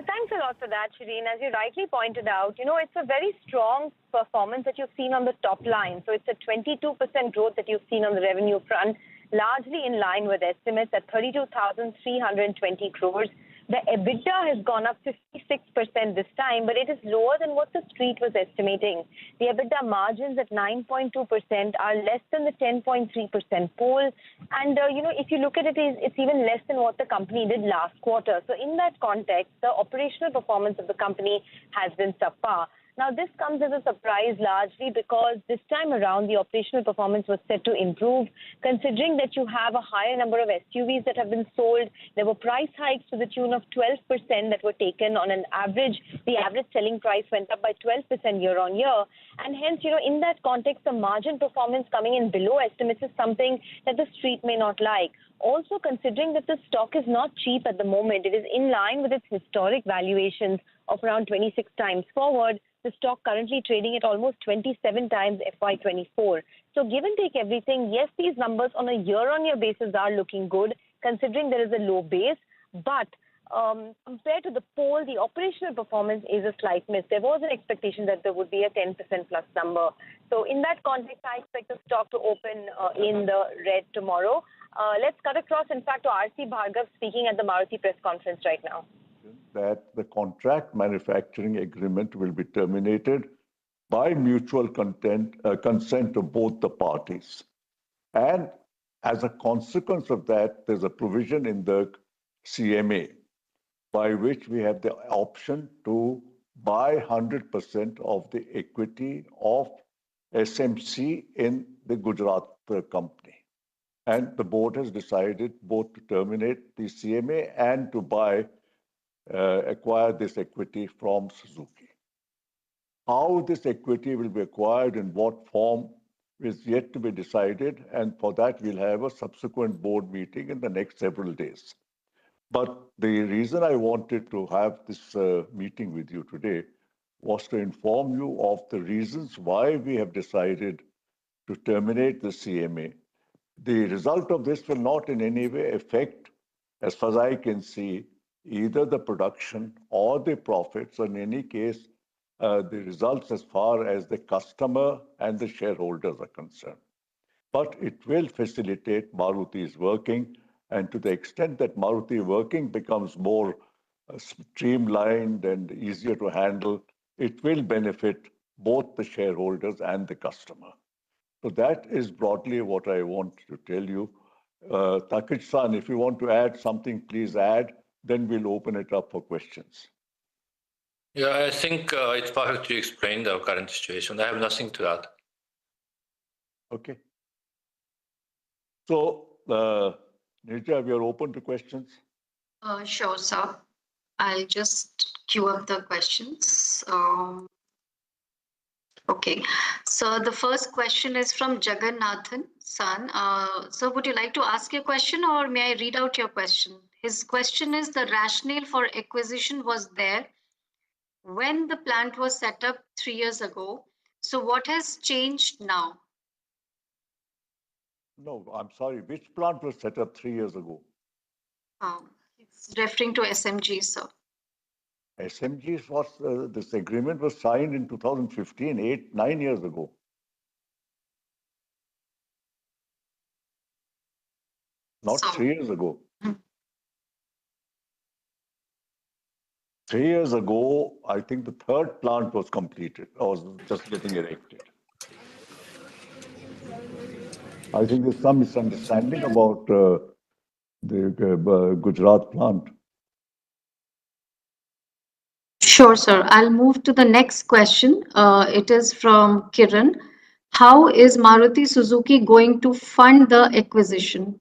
Thanks a lot for that, Shireen. As you rightly pointed out, it's a very strong performance that you've seen on the top line. So it's a 22% growth that you've seen on the revenue front, largely in line with estimates at 32,320 crores. The EBITDA has gone up 56% this time, but it is lower than what the street was estimating. The EBITDA margins at 9.2% are less than the 10.3% poll. And, if you look at it, it's even less than what the company did last quarter. So in that context, the operational performance of the company has been subpar. Now, this comes as a surprise largely because this time around, the operational performance was set to improve, considering that you have a higher number of SUVs that have been sold. There were price hikes to the tune of 12% that were taken on an average. The average selling price went up by 12% year on year. And hence, in that context, the margin performance coming in below estimates is something that the street may not like. Also, considering that the stock is not cheap at the moment, it is in line with its historic valuations of around 26 times forward. The stock currently trading at almost 27 times FY24. So give and take everything, yes, these numbers on a year-on-year basis are looking good, considering there is a low base. But compared to the poll, the operational performance is a slight miss. There was an expectation that there would be a 10% plus number. So in that context, I expect the stock to open in the red tomorrow. Let's cut across, in fact, to R.C. Bhargav speaking at the Maruti press conference right now. That the contract manufacturing agreement will be terminated by mutual consent of both the parties. And as a consequence of that, there's a provision in the CMA by which we have the option to buy 100% of the equity of SMC in the Gujarat company. And the board has decided both to terminate the CMA and to acquire this equity from Suzuki. How this equity will be acquired, in what form, is yet to be decided, and for that we'll have a subsequent board meeting in the next several days. But the reason I wanted to have this meeting with you today was to inform you of the reasons why we have decided to terminate the CMA. The result of this will not in any way affect, as far as I can see, either the production or the profits, or in any case, the results as far as the customer and the shareholders are concerned. But it will facilitate Maruti's working, and to the extent that Maruti working becomes more streamlined and easier to handle, it will benefit both the shareholders and the customer. So that is broadly what I want to tell you. Takish-san, if you want to add something, please add. Then we'll open it up for questions. Yeah, I think it's perfect to explain the current situation. I have nothing to add. Okay. So, Nirja, we are open to questions. Sure, sir. I'll just queue up the questions. Okay. So the first question is from Jagannathan San. So would you like to ask your question, or may I read out your question? His question is, the rationale for acquisition was there when the plant was set up 3 years ago. So what has changed now? No, I'm sorry. Which plant was set up 3 years ago? It's referring to SMG, sir. SMG was, this agreement was signed in 2015, 9 years ago. Not 3 years ago. 3 years ago, I think the third plant was completed. I was just getting erected. I think there's some misunderstanding about the Gujarat plant. Sure, sir. I'll move to the next question. It is from Kiran. How is Maruti Suzuki going to fund the acquisition?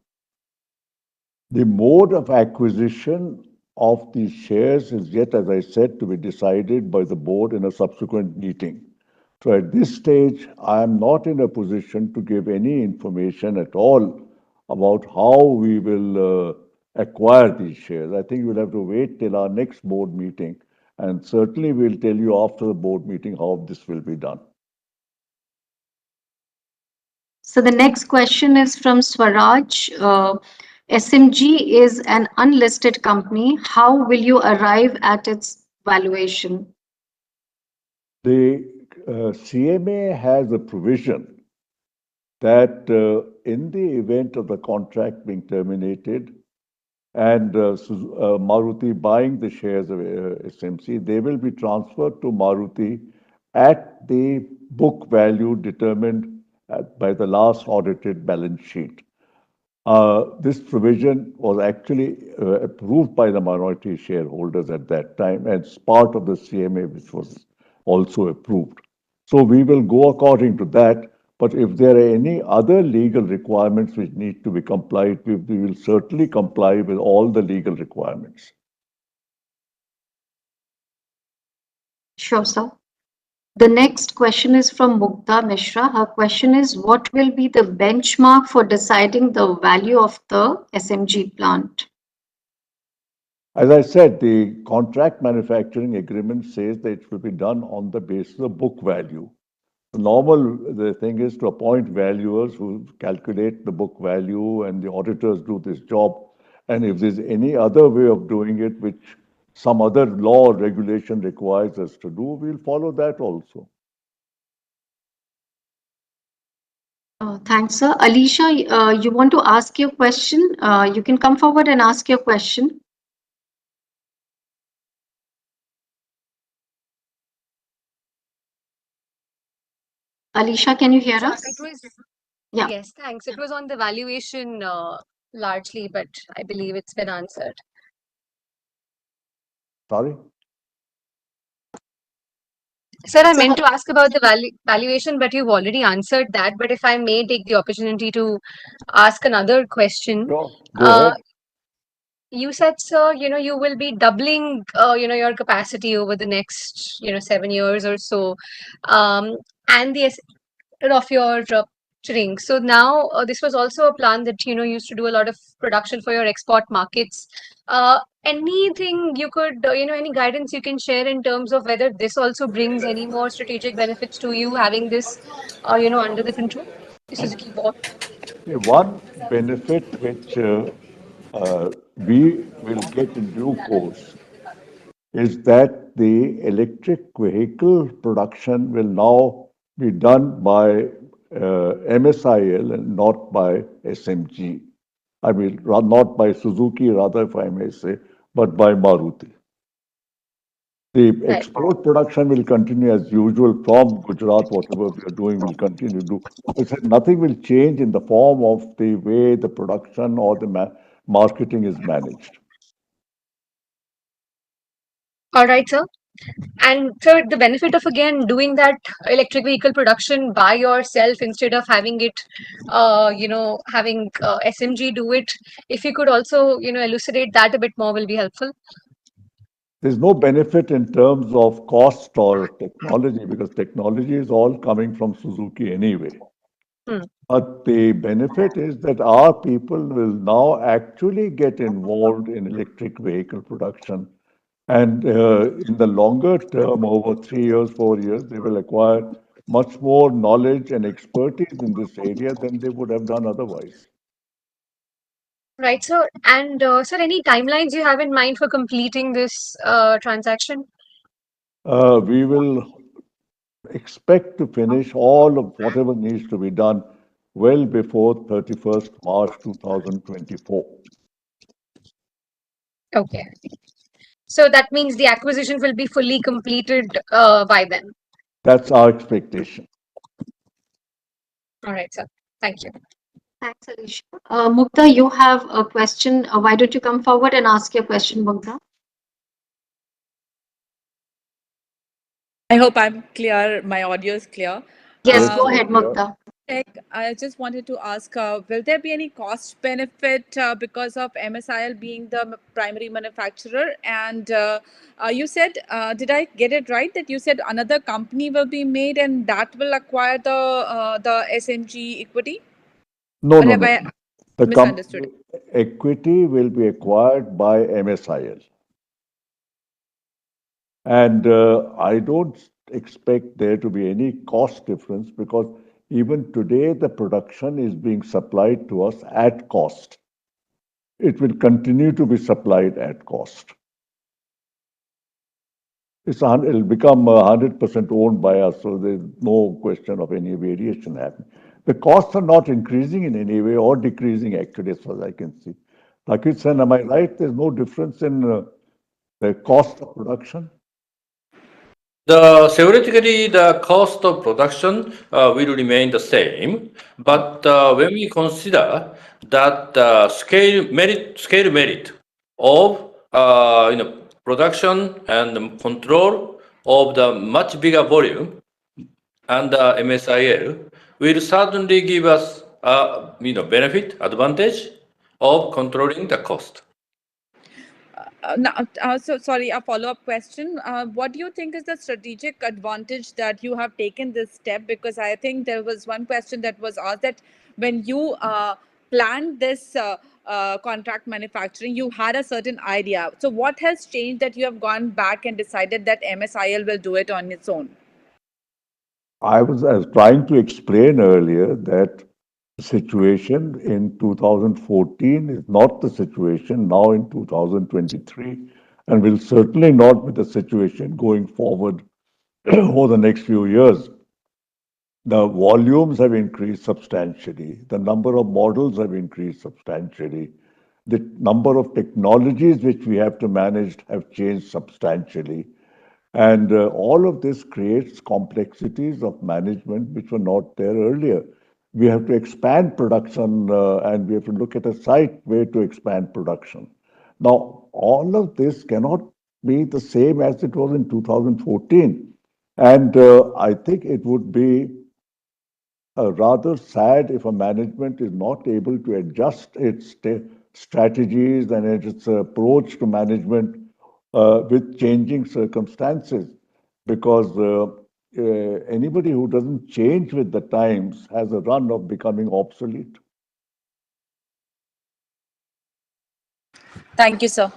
The mode of acquisition of these shares is yet, as I said, to be decided by the board in a subsequent meeting. So at this stage, I am not in a position to give any information at all about how we will acquire these shares. I think we'll have to wait till our next board meeting, and certainly we'll tell you after the board meeting how this will be done. So the next question is from Swaraj. SMG is an unlisted company. How will you arrive at its valuation? The CMA has a provision that in the event of the contract being terminated and Maruti buying the shares of SMC, they will be transferred to Maruti at the book value determined by the last audited balance sheet. This provision was actually approved by the minority shareholders at that time as part of the CMA, which was also approved. So we will go according to that. But if there are any other legal requirements which need to be complied with, we will certainly comply with all the legal requirements. Sure, sir. The next question is from Mukta Mishra. Her question is, what will be the benchmark for deciding the value of the SMG plant? As I said, the contract manufacturing agreement says that it will be done on the basis of book value. The thing is to appoint valuers who calculate the book value, and the auditors do this job. And if there's any other way of doing it, which some other law or regulation requires us to do, we'll follow that also. Thanks, sir. Alicia, you want to ask your question? You can come forward and ask your question. Alicia, can you hear us? It was, Yeah. yes, thanks. It was on the valuation largely, but I believe it's been answered. Sorry? Sir, I meant to ask about the valuation, but you've already answered that. But if I may take the opportunity to ask another question. Sure, go ahead. You said, sir, you will be doubling, your capacity over the next, 7 years or so, and the of your shrink. So now this was also a plan that, used to do a lot of production for your export markets. Anything you could, any guidance you can share in terms of whether this also brings any more strategic benefits to you having this, under the control? Suzuki board. One benefit which we will get in due course is that the electric vehicle production will now be done by MSIL and not by SMG. I mean, not by Suzuki, rather, if I may say, but by Maruti. The export production will continue as usual from Gujarat. Whatever we are doing, will continue to do. Nothing will change in the form of the way the production or the marketing is managed. All right, sir. And third, the benefit of again doing that electric vehicle production by yourself instead of having it, having SMG do it. If you could also, elucidate that a bit more, will be helpful. There's no benefit in terms of cost or technology because technology is all coming from Suzuki anyway. But the benefit is that our people will now actually get involved in electric vehicle production. And in the longer term, over 3 years, 4 years, they will acquire much more knowledge and expertise in this area than they would have done otherwise. Right, sir. And sir, any timelines you have in mind for completing this transaction? We will expect to finish all of whatever needs to be done well before 31st March 2024. Okay. So that means the acquisition will be fully completed by then. That's our expectation. All right, sir. Thank you. Thanks, Alicia. Mukta, you have a question. Why don't you come forward and ask your question, Mukta? I hope I'm clear. My audio is clear. Yes, go ahead, Mukta. I just wanted to ask, will there be any cost benefit because of MSIL being the primary manufacturer? And you said, did I get it right that you said another company will be made and that will acquire the SMG equity? No, Or no, have no. I The misunderstood? equity will be acquired by MSIL. And I don't expect there to be any cost difference because even today the production is being supplied to us at cost. it will continue to be supplied at cost. It'll become 100% owned by us, so there's no question of any variation happening. The costs are not increasing in any way or decreasing, actually, as far as I can see. Rakit Sen, am I right? There's no difference in the cost of production? Theoretically, the cost of production will remain the same, but when we consider that scale merit of production and control of the much bigger volume and MSIL will certainly give us benefit advantage of controlling the cost. Sorry, a follow-up question. What do you think is the strategic advantage that you have taken this step? Because I think there was one question that was asked that when you planned this contract manufacturing, you had a certain idea. So what has changed that you have gone back and decided that MSIL will do it on its own? I was trying to explain earlier that the situation in 2014 is not the situation now in 2023, and will certainly not be the situation going forward over the next few years. The volumes have increased substantially. The number of models have increased substantially. The number of technologies which we have to manage have changed substantially. And all of this creates complexities of management which were not there earlier. We have to expand production and we have to look at a site where to expand production. Now, all of this cannot be the same as it was in 2014. And I think it would be rather sad if a management is not able to adjust its strategies and its approach to management with changing circumstances, because anybody who doesn't change with the times has a run of becoming obsolete. Thank you, sir.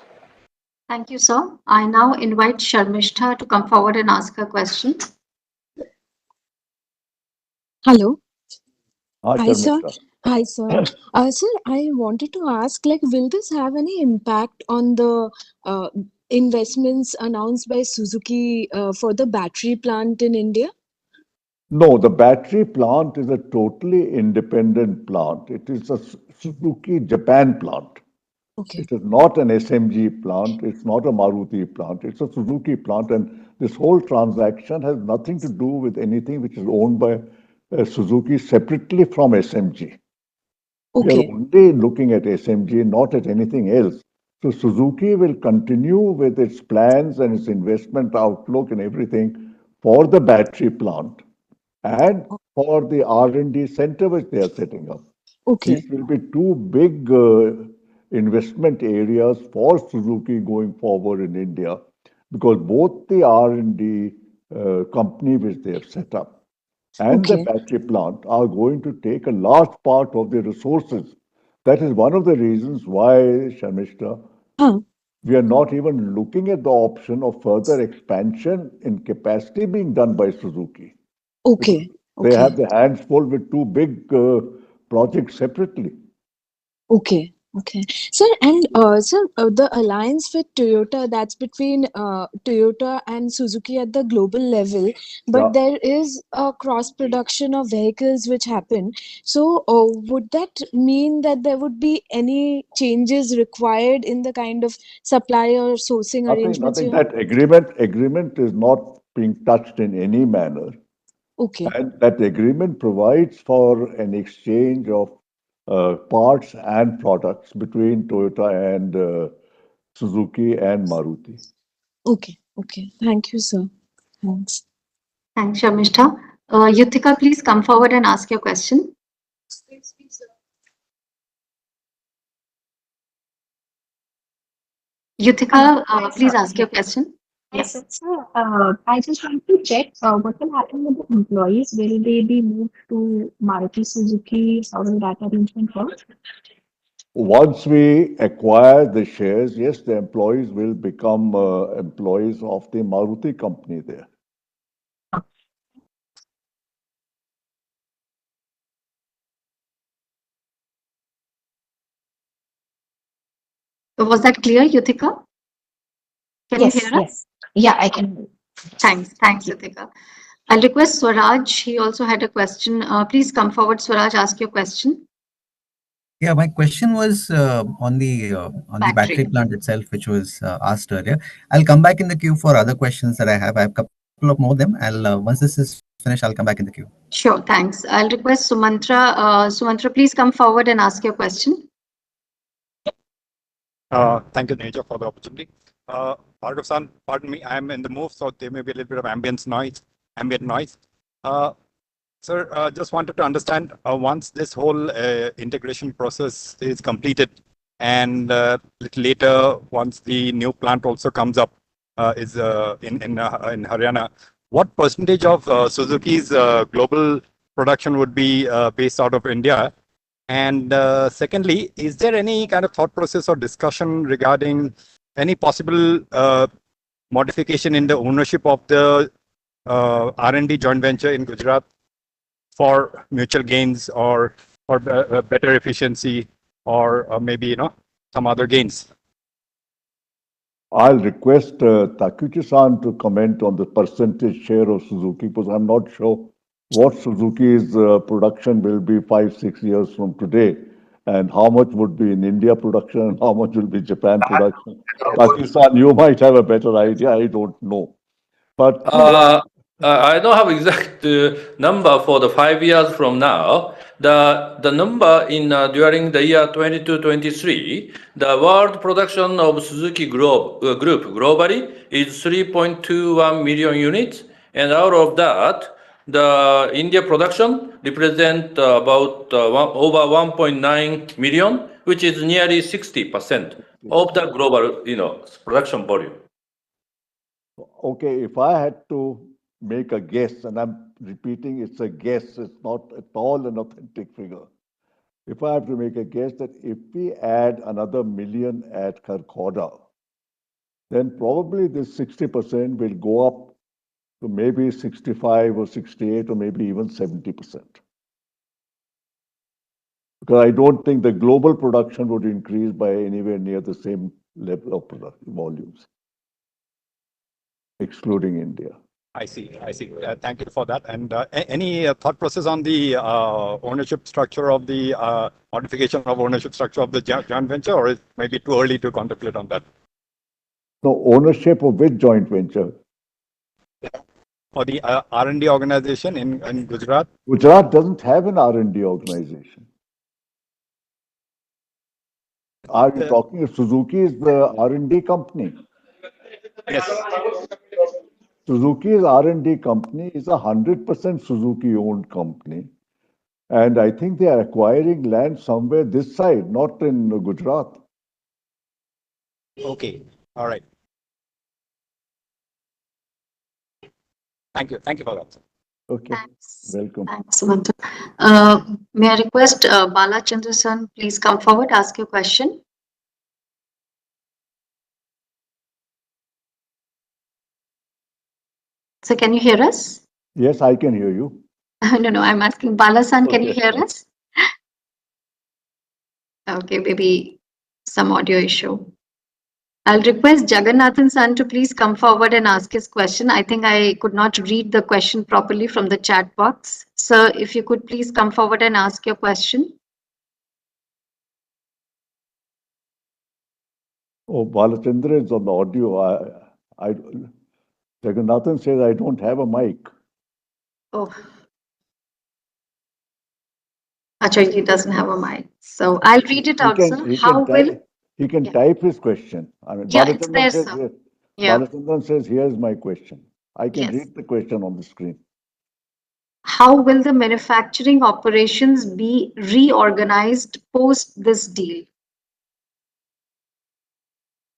Thank you, sir. I now invite Sharmishta to come forward and ask a question. Hello. Hi, Hi, sir. Sharmishta. Hi, sir. Sir, I wanted to ask, like, will this have any impact on the investments announced by Suzuki for the battery plant in India? No, the battery plant is a totally independent plant. It is a Suzuki Japan plant. Okay. It is not an SMG plant. It's not a Maruti plant. It's a Suzuki plant. And this whole transaction has nothing to do with anything which is owned by Suzuki separately from SMG. We are Okay. only looking at SMG, not at anything else. So Suzuki will continue with its plans and its investment outlook and everything for the battery plant and for the R&D center which they are setting up. Okay. These will be two big investment areas for Suzuki going forward in India, because both the R&D company which they have set up and the Okay. battery plant are going to take a large part of the resources. That is one of the reasons why, Sharmishta, Huh. we are not even looking at the option of further expansion in capacity being done by Suzuki. Okay. They Okay. have their hands full with two big projects separately. Okay. Okay. Sir, and sir, the alliance with Toyota, that's between Toyota and Suzuki at the global level, but Yeah. there is a cross production of vehicles which happen. So, would that mean that there would be any changes required in the kind of supply or sourcing arrangements Nothing. you have? That agreement is not being touched in any manner. Okay. And that agreement provides for an exchange of parts and products between Toyota and Suzuki and Maruti. Okay. Okay. Thank you, sir. Thanks. Thanks, Sharmishta. Yuthika, please come forward and ask your question. Yuthika, please ask your question. Yes, sir. I just want to check what will happen with the employees. Will they be moved to Maruti Suzuki? How will that arrangement work? Once we acquire the shares, yes, the employees will become employees of the Maruti company there. Was that clear, Yuthika? Can you hear us? Yes. Yeah, I can. Thanks, Yuthika. I'll request Swaraj. He also had a question. Please come forward, Swaraj. Ask your question. Yeah, my question was on the battery Battery. plant itself, which was asked earlier. I'll come back in the queue for other questions that I have. I have a couple of more of them. I'll once this is finished, I'll come back in the queue. Sure, thanks. I'll request Sumantra. Sumantra, please come forward and ask your question. Thank you, Neja, for the opportunity. Bhargav-san, pardon me, I'm in the move, so there may be a little bit of ambient noise. Sir, just wanted to understand, once this whole integration process is completed, and little later, once the new plant also comes up, is in Haryana, what percentage of Suzuki's global production would be based out of India? And secondly, is there any kind of thought process or discussion regarding any possible modification in the ownership of the R&D joint venture in Gujarat for mutual gains or for better efficiency or maybe some other gains? I'll request Takuchi-san to comment on the percentage share of Suzuki, because I'm not sure what Suzuki's production will be 5-6 years from today, and how much would be in India production and how much will be Japan production. Takuchi-san, you might have a better idea. I don't know. But I don't have exact number for the 5 years from now. The number in during the year 22-23, the world production of Suzuki Group globally is 3.21 million units, and out of that, the India production represent about over 1.9 million, which is nearly 60% of the global, production volume. okay, if I had to make a guess, and I'm repeating, it's a guess, it's not at all an authentic figure. If I have to make a guess that if we add another million at Kharkhoda, then probably this 60% will go up to maybe 65 or 68 or maybe even 70%. Because I don't think the global production would increase by anywhere near the same level of production volumes, excluding India. I see. Thank you for that. And any thought process on the ownership structure of the modification of ownership structure of the joint venture, or it may be too early to contemplate on that? So ownership of which joint venture? For the R&D organization in Gujarat? Gujarat doesn't have an R&D organization. Are you talking Suzuki is the R&D company? Yes. Suzuki's R&D company is 100% Suzuki-owned company. And I think they are acquiring land somewhere this side, not in Gujarat. Okay. All right. Thank you for that. Okay. Thanks. Welcome. Thanks, Sumanta. May I request Bala Chandrasan, please come forward, ask your question. So can you hear us? Yes, I can hear you. No, I'm asking Bala-san, can you Okay. hear us? Okay, maybe some audio issue. I'll request Jagannathan-san to please come forward and ask his question. I think I could not read the question properly from the chat box. Sir, if you could please come forward and ask your question. Oh, Balachandra is on the audio. Jagannathan says I don't have a mic. Oh. Achha, he doesn't have a mic. So I'll read it out, sir. He can type his question. I mean, Yeah, it's there, says, sir. Yeah. Balachandran says, here's my question. I can Yes. read the question on the screen. How will the manufacturing operations be reorganized post this deal?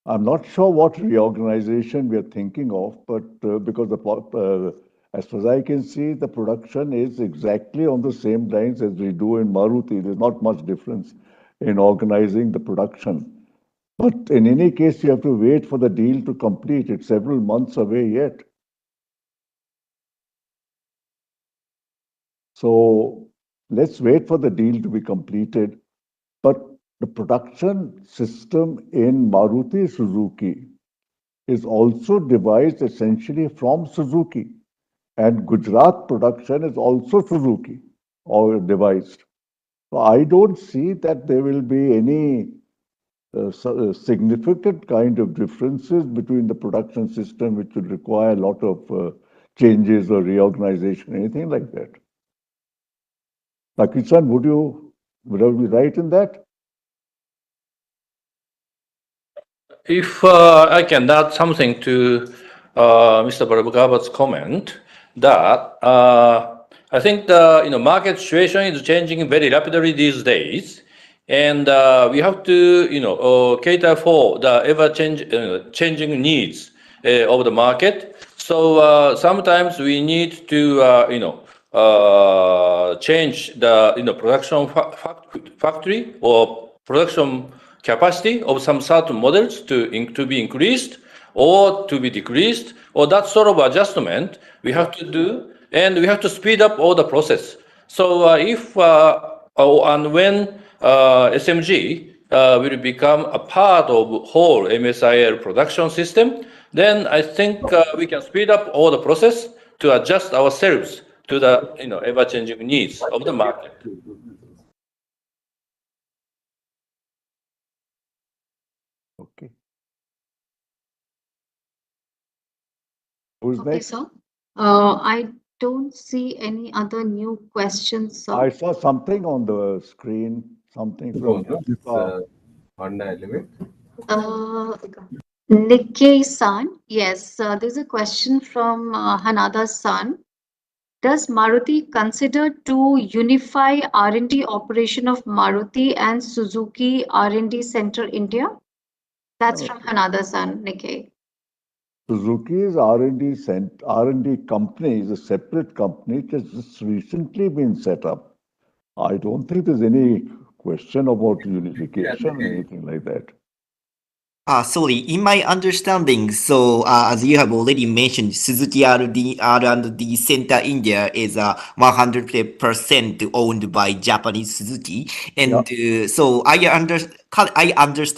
I'm not sure what reorganization we are thinking of, but because as far as I can see, the production is exactly on the same lines as we do in Maruti. There's not much difference in organizing the production. But in any case, you have to wait for the deal to complete. It's several months away yet. So let's wait for the deal to be completed. But The production system in Maruti Suzuki is also devised essentially from Suzuki, and Gujarat production is also Suzuki or devised. So I don't see that there will be any significant kind of differences between the production system, which would require a lot of changes or reorganization, anything like that. Nakishan, would I be right in that? If I can add something to Mr. Bhargava's comment, that I think the market situation is changing very rapidly these days, and we have to cater for the changing needs of the market. So sometimes we need to change the production factory or production capacity of some certain models to be increased or to be decreased, or that sort of adjustment we have to do, and we have to speed up all the process. So if and when SMG will become a part of whole MSIL production system, then I think we can speed up all the process to adjust ourselves to the ever-changing needs of the market. Okay. Who's Okay, next? sir. I don't see any other new questions, sir. I saw something on the screen, something from Honda Element. Nikkei-san, yes, there's a question from Hanada-san. Does Maruti consider to unify R&D operation of Maruti and Suzuki R&D Center India? That's from Hanada-san, Nikkei. Suzuki's R&D company is a separate company which has just recently been set up. I don't think there's any question about unification or anything like that. Sorry, in my understanding, so as you have already mentioned, Suzuki R&D Center India is 100% owned by Japanese Suzuki, and so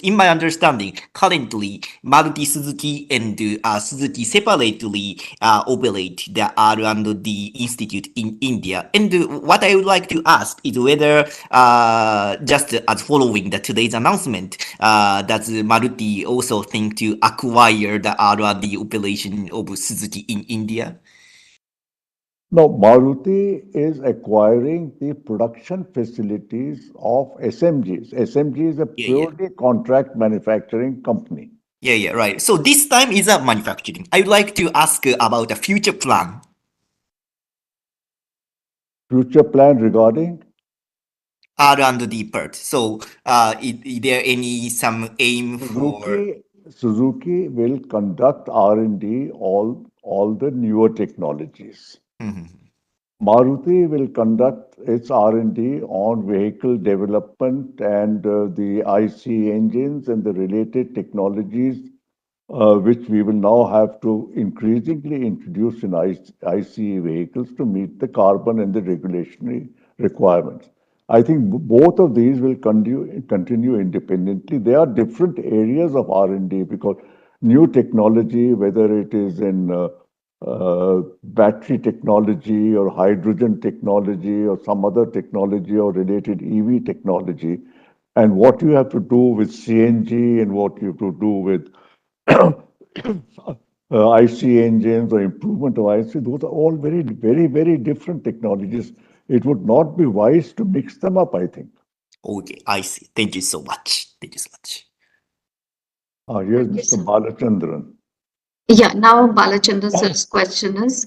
in my understanding, currently Maruti Suzuki and Suzuki separately operate the R&D Institute in India. And what I would like to ask is whether, just as following today's announcement, does Maruti also think to acquire the R&D operation of Suzuki in India? No, Maruti is acquiring the production facilities of SMGs. SMG is a purely contract manufacturing company. Yeah, right. So this time is a manufacturing. I would like to ask about a future plan. Future plan regarding? R&D part. So, is there some aim for? Suzuki will conduct R&D all the newer technologies. Maruti will conduct its R&D on vehicle development and the IC engines and the related technologies, which we will now have to increasingly introduce in ICE vehicles to meet the carbon and the regulatory requirements. I think both of these will continue independently. There are different areas of R&D because new technology, whether it is in battery technology or hydrogen technology or some other technology or related EV technology, and what you have to do with CNG and what you have to do with IC engines or improvement of IC, those are all very, very, very different technologies. It would not be wise to mix them up, I think. Okay, I see. Thank you so much. Thank you so much. Here's Mr. Balachandran. Yeah, now Balachandra's question is,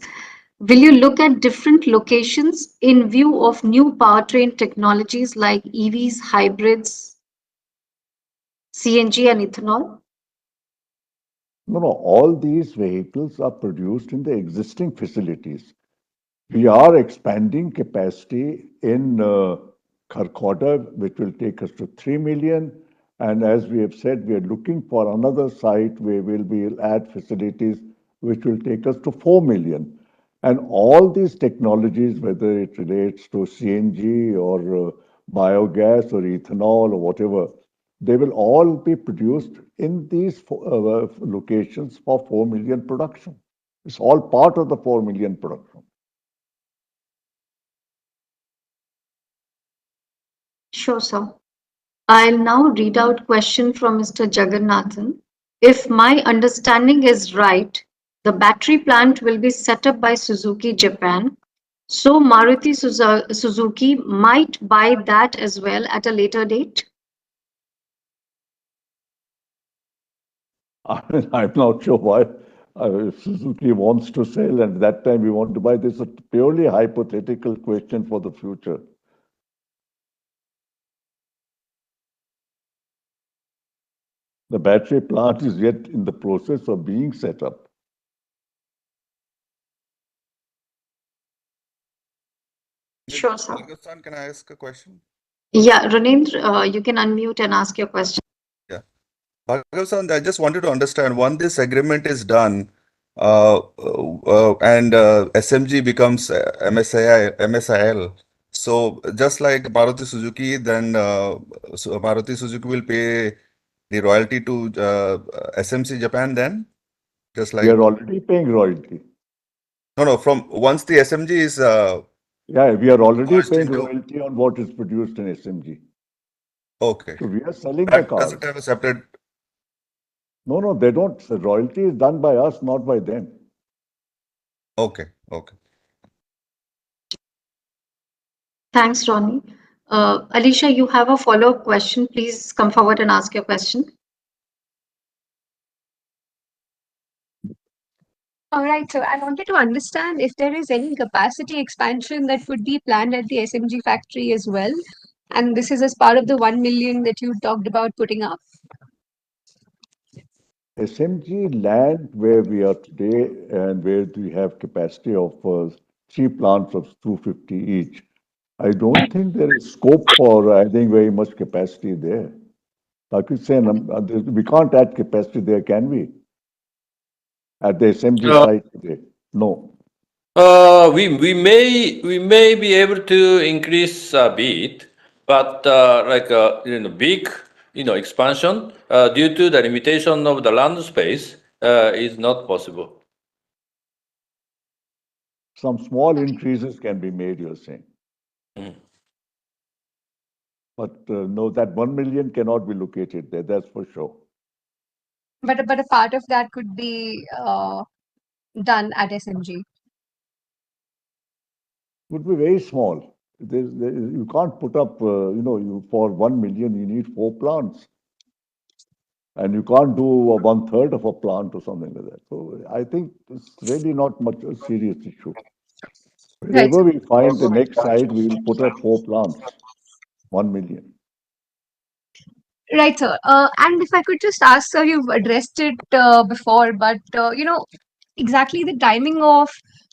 will you look at different locations in view of new powertrain technologies like EVs, hybrids, CNG and ethanol? No, all these vehicles are produced in the existing facilities. We are expanding capacity in Kharkhoda, which will take us to 3 million. And as we have said, we are looking for another site where we'll add facilities which will take us to 4 million. And all these technologies, whether it relates to CNG or biogas or ethanol or whatever, they will all be produced in these locations for 4 million production. It's all part of the 4 million production. Sure, sir. I'll now read out question from Mr. Jagannathan. If my understanding is right, the battery plant will be set up by Suzuki Japan. So Maruti Suzuki might buy that as well at a later date? I'm not sure why if Suzuki wants to sell and at that time we want to buy. This is a purely hypothetical question for the future. The battery plant is yet in the process of being set up. Sure, sir. Can I ask a question? Yeah, Ranendra, you can unmute and ask your question. Yeah. Bhargav-san, I just wanted to understand, once this agreement is done and SMG becomes MSIL, so just like Maruti Suzuki, then so Maruti Suzuki will pay the royalty to SMC Japan then? Just like... We are already paying royalty. No, from once the SMG is... yeah, we are already paying royalty on what is produced in SMG. Okay. So we are selling the cars. Does it have a separate... No, they don't. The royalty is done by us, not by them. Okay, okay. Thanks, Ronnie. Alicia, you have a follow-up question. Please come forward and ask your question. All right, so I wanted to understand if there is any capacity expansion that would be planned at the SMG factory as well. And this is as part of the 1 million that you talked about putting up. SMG land where we are today and where we have capacity of 3 plants of 250 each. I don't think there is scope for adding very much capacity there. Like you say, we can't add capacity there, can we? At the SMG site today? No. We may be able to increase a bit, but big expansion due to the limitation of the land space is not possible. Some small increases can be made, you're saying. But no, that 1 million cannot be located there, that's for sure. But a part of that could be done at SMG. Would be very small. You can't put up, for 1 million, you need 4 plants. And you can't do 1/3 of a plant or something like that. So I think it's really not much a serious issue. Wherever we find the next site, we will put up 4 plants, 1 million. Right, sir. And if I could just ask, sir, you've addressed it before, but exactly the timing of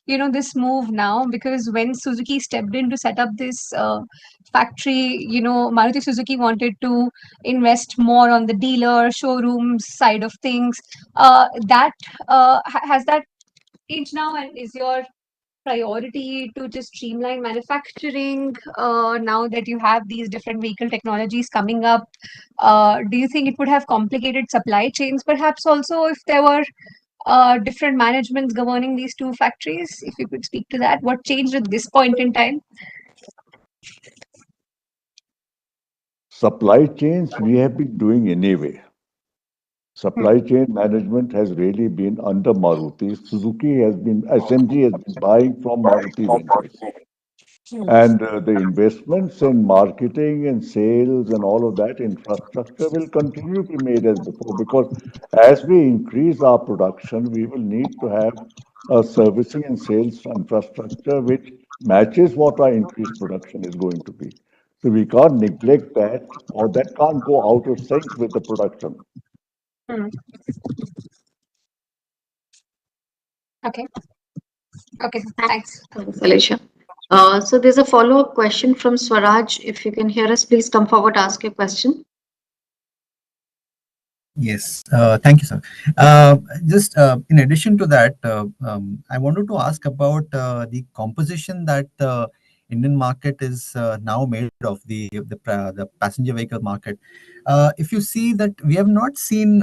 this move now, because when Suzuki stepped in to set up this factory, Maruti Suzuki wanted to invest more on the dealer showroom side of things. Has that changed now, and is your priority to just streamline manufacturing now that you have these different vehicle technologies coming up? Do you think it would have complicated supply chains perhaps also if there were different managements governing these two factories? If you could speak to that, what changed at this point in time? Supply chains we have been doing anyway. Supply chain management has really been under Maruti. SMG has been buying from Maruti vendors. And the investments in marketing and sales and all of that infrastructure will continue to be made as before, because as we increase our production, we will need to have a servicing and sales infrastructure which matches what our increased production is going to be. So we can't neglect that, or that can't go out of sync with the production. Okay. Okay, thanks. Thanks, Alicia. So there's a follow-up question from Swaraj. If you can hear us, please come forward, ask your question. Yes, thank you, sir. Just in addition to that, I wanted to ask about the composition that Indian market is now made of, the passenger vehicle market. If you see that we have not seen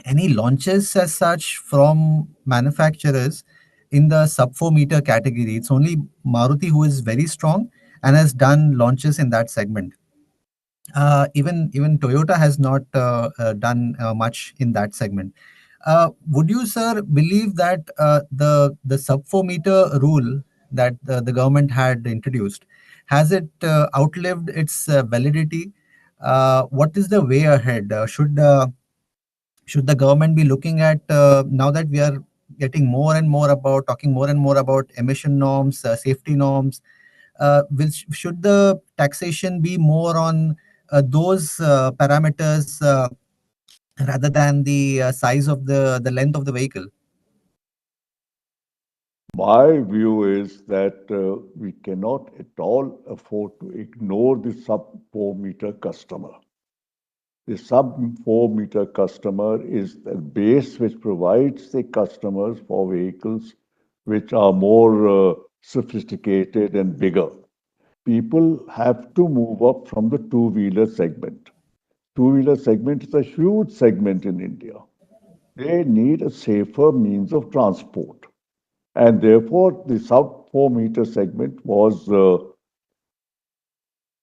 any launches as such from manufacturers in the sub 4 meter category. It's only Maruti who is very strong and has done launches in that segment. Even Toyota has not done much in that segment. Would you, sir, believe that the sub 4 meter rule that the government had introduced, has it outlived its validity? What is the way ahead? Should the government be looking at, now that we are getting more and more about talking more and more about emission norms, safety norms, should the taxation be more on those parameters rather than the size of the length of the vehicle? My view is that we cannot at all afford to ignore the sub 4 meter customer. The sub 4 meter customer is the base which provides the customers for vehicles which are more sophisticated and bigger. People have to move up from the two-wheeler segment. Two-wheeler segment is a huge segment in India. They need a safer means of transport. And therefore, the sub 4 meter segment was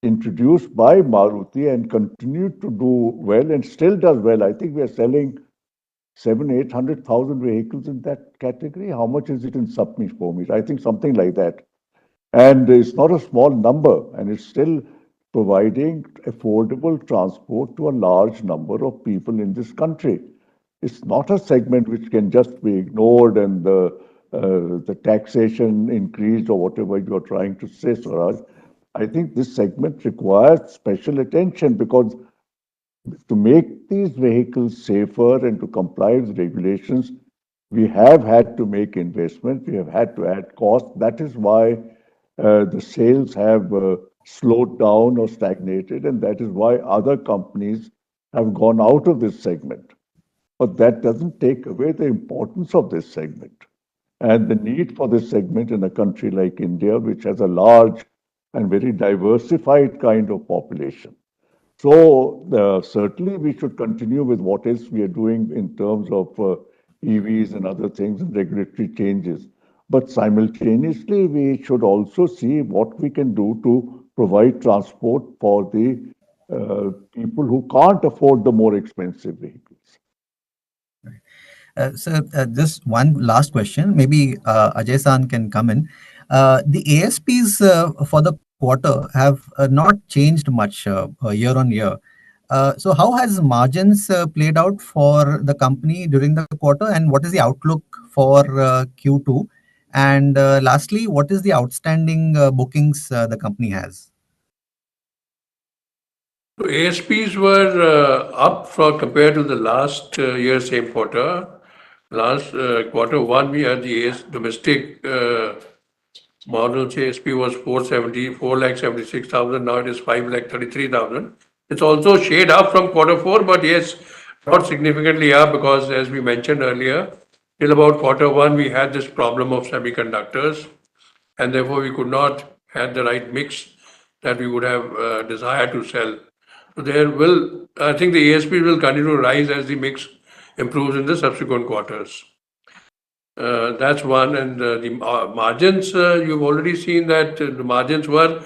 introduced by Maruti and continued to do well and still does well. I think we are selling 800,000 vehicles in that category. How much is it in sub 4 meter? I think something like that. And it's not a small number, and it's still providing affordable transport to a large number of people in this country. It's not a segment which can just be ignored and the taxation increased or whatever you are trying to say, Swaraj. I think this segment requires special attention because to make these vehicles safer and to comply with regulations, we have had to make investments, we have had to add cost. That is why the sales have slowed down or stagnated, and that is why other companies have gone out of this segment. But that doesn't take away the importance of this segment and the need for this segment in a country like India, which has a large and very diversified kind of population. So certainly we should continue with what else we are doing in terms of EVs and other things and regulatory changes. But simultaneously, we should also see what we can do to provide transport for the people who can't afford the more expensive vehicles. So just one last question, maybe Ajay San can come in. The ASPs for the quarter have not changed much year on year. So how has margins played out for the company during the quarter, and what is the outlook for Q2? And lastly, what is the outstanding bookings the company has? So ASPs were up compared to the last year same quarter. Last quarter one, we had the domestic model ASP was 4,76,000. Now it is 5,33,000. It's also shade up from quarter four, but yes, not significantly up because as we mentioned earlier, till about quarter one, we had this problem of semiconductors, and therefore we could not have the right mix that we would have desired to sell. So I think the ASP will continue to rise as the mix improves in the subsequent quarters. That's one. And the margins, you've already seen that the margins were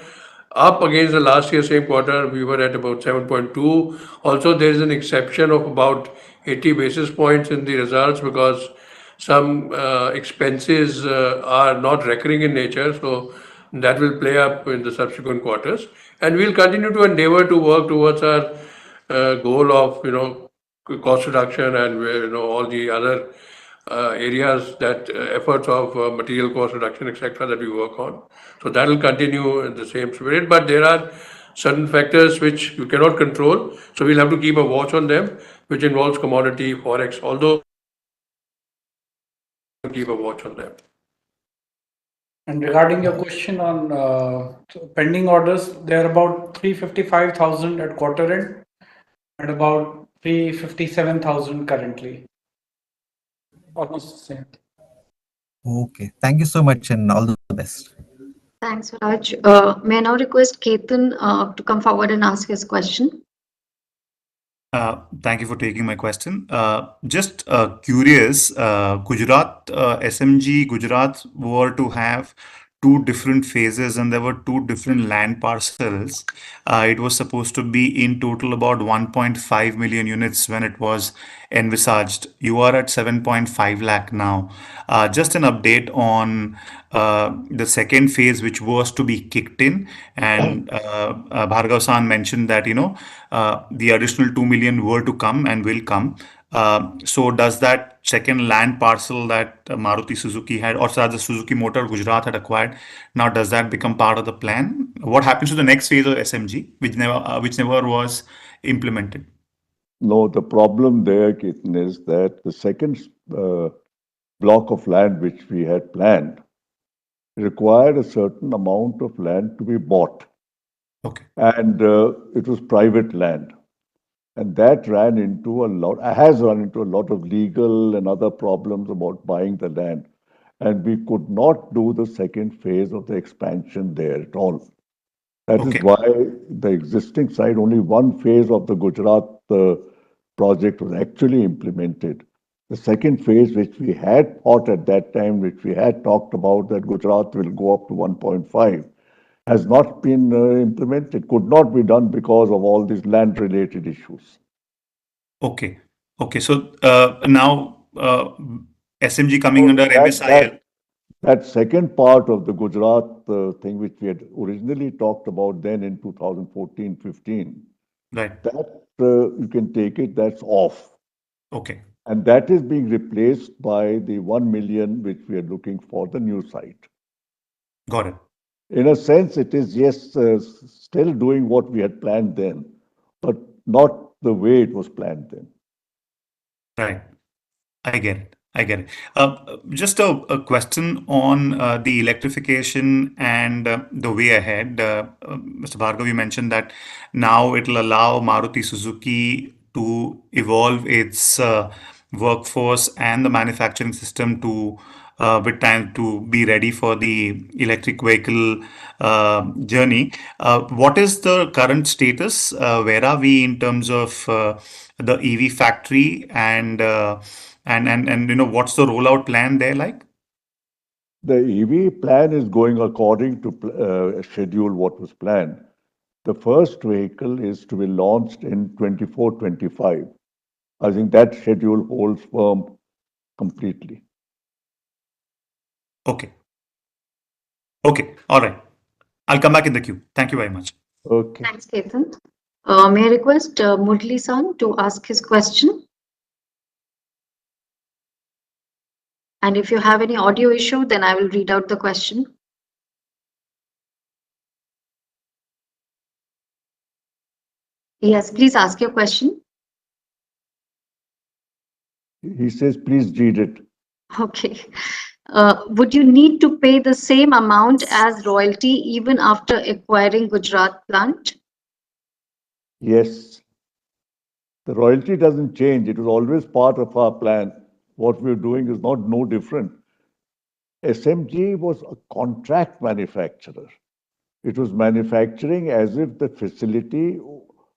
up against the last year same quarter. We were at about 7.2. Also, there is an exception of about 80 basis points in the results because some expenses are not recurring in nature. So that will play up in the subsequent quarters. And we'll continue to endeavor to work towards our goal of, cost reduction and, all the other areas efforts of material cost reduction, etc., that we work on. So that will continue in the same spirit. But there are certain factors which you cannot control. So we'll have to keep a watch on them, which involves commodity, forex, although keep a watch on them. And regarding your question on pending orders, they are about 355,000 at quarter end and about 357,000 currently. Almost the same. Okay. Thank you so much and all the best. Thanks, Raj. May I now request Ketan to come forward and ask his question? Thank you for taking my question. Just curious, Gujarat, SMG Gujarat were to have two different phases and there were two different land parcels. It was supposed to be in total about 1.5 million units when it was envisaged. You are at 7.5 lakh now. Just an update on the second phase, which was to be kicked in. And Bhargav-san mentioned that, the additional 2 million were to come and will come. So does that second land parcel that Maruti Suzuki had, or rather Suzuki Motor Gujarat had acquired, now does that become part of the plan? What happens to the next phase of SMG, which never was implemented? No, the problem there, Ketan, is that the second block of land which we had planned required a certain amount of land to be bought. Okay. And it was private land. And that has run into a lot of legal and other problems about buying the land. And we could not do the second phase of the expansion there at all. That is why the existing site, only one phase of the Gujarat project was actually implemented. The second phase, which we had thought at that time, which we had talked about, that Gujarat will go up to 1.5, has not been implemented, could not be done because of all these land-related issues. Okay. So now SMG coming under MSIL. That second part of the Gujarat thing, which we had originally talked about then in 2014-15, right? That you can take it, that's off. Okay. And that is being replaced by the 1 million which we are looking for the new site. Got it. In a sense, it is, yes, still doing what we had planned then, but not the way it was planned then. Right. I get it. Just a question on the electrification and the way ahead. Mr. Bhargav, you mentioned that now it will allow Maruti Suzuki to evolve its workforce and the manufacturing system to with time to be ready for the electric vehicle journey. What is the current status? Where are we in terms of the EV factory and what's the rollout plan there like? The EV plan is going according to schedule what was planned. The first vehicle is to be launched in 24-25. I think that schedule holds firm completely. Okay. All right. I'll come back in the queue. Thank you very much. Okay. Thanks, Ketan. May I request Murli-san to ask his question? And if you have any audio issue, then I will read out the question. Yes, please ask your question. He says, please read it. Okay. Would you need to pay the same amount as royalty even after acquiring Gujarat plant? Yes. The royalty doesn't change. It was always part of our plan. What we're doing is not no different. SMG was a contract manufacturer. It was manufacturing as if the facility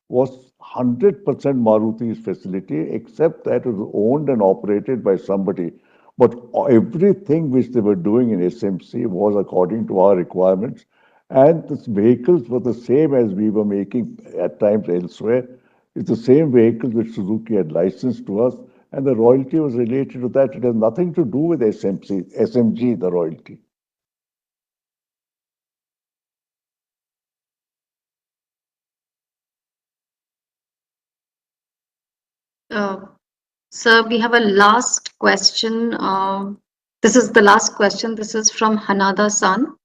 was 100% Maruti's facility, except that it was owned and operated by somebody. But everything which they were doing in SMC was according to our requirements. And the vehicles were the same as we were making at times elsewhere. It's the same vehicles which Suzuki had licensed to us. And the royalty was related to that. It has nothing to do with SMG, the royalty. Sir, we have a last question. This is the last question. This is from Hanada-san.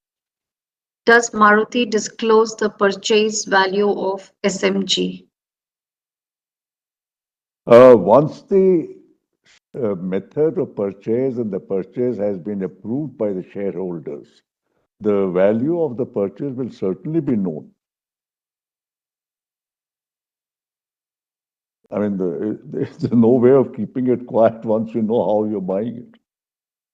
Does Maruti disclose the purchase value of SMG? Once the method of purchase and the purchase has been approved by the shareholders, the value of the purchase will certainly be known. I mean, there's no way of keeping it quiet once you know how you're buying it.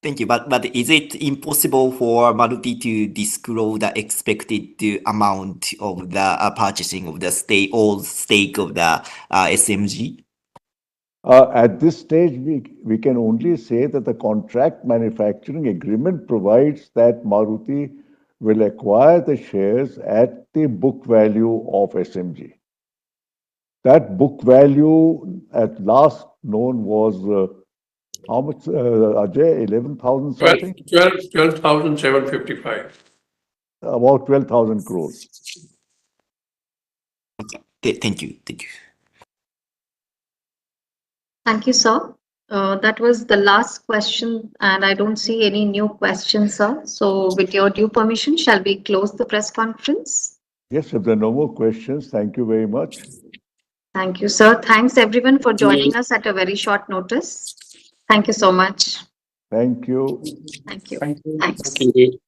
Thank you. But is it impossible for Maruti to disclose the expected amount of the purchasing of the stake of the SMG? At this stage, we can only say that the contract manufacturing agreement provides that Maruti will acquire the shares at the book value of SMG. That book value at last known was how much, Ajay? 11,000 something? 12,755. About 12,000 crores. Thank you. Thank you. Thank you, sir. That was the last question, and I don't see any new questions, sir. So, with your due permission, shall we close the press conference? Yes, if there are no more questions, thank you very much. Thank you, sir. Thanks, everyone, for joining us at a very short notice. Thank you so much. Thank you. Thank you. Thank you. Thanks. Thank you.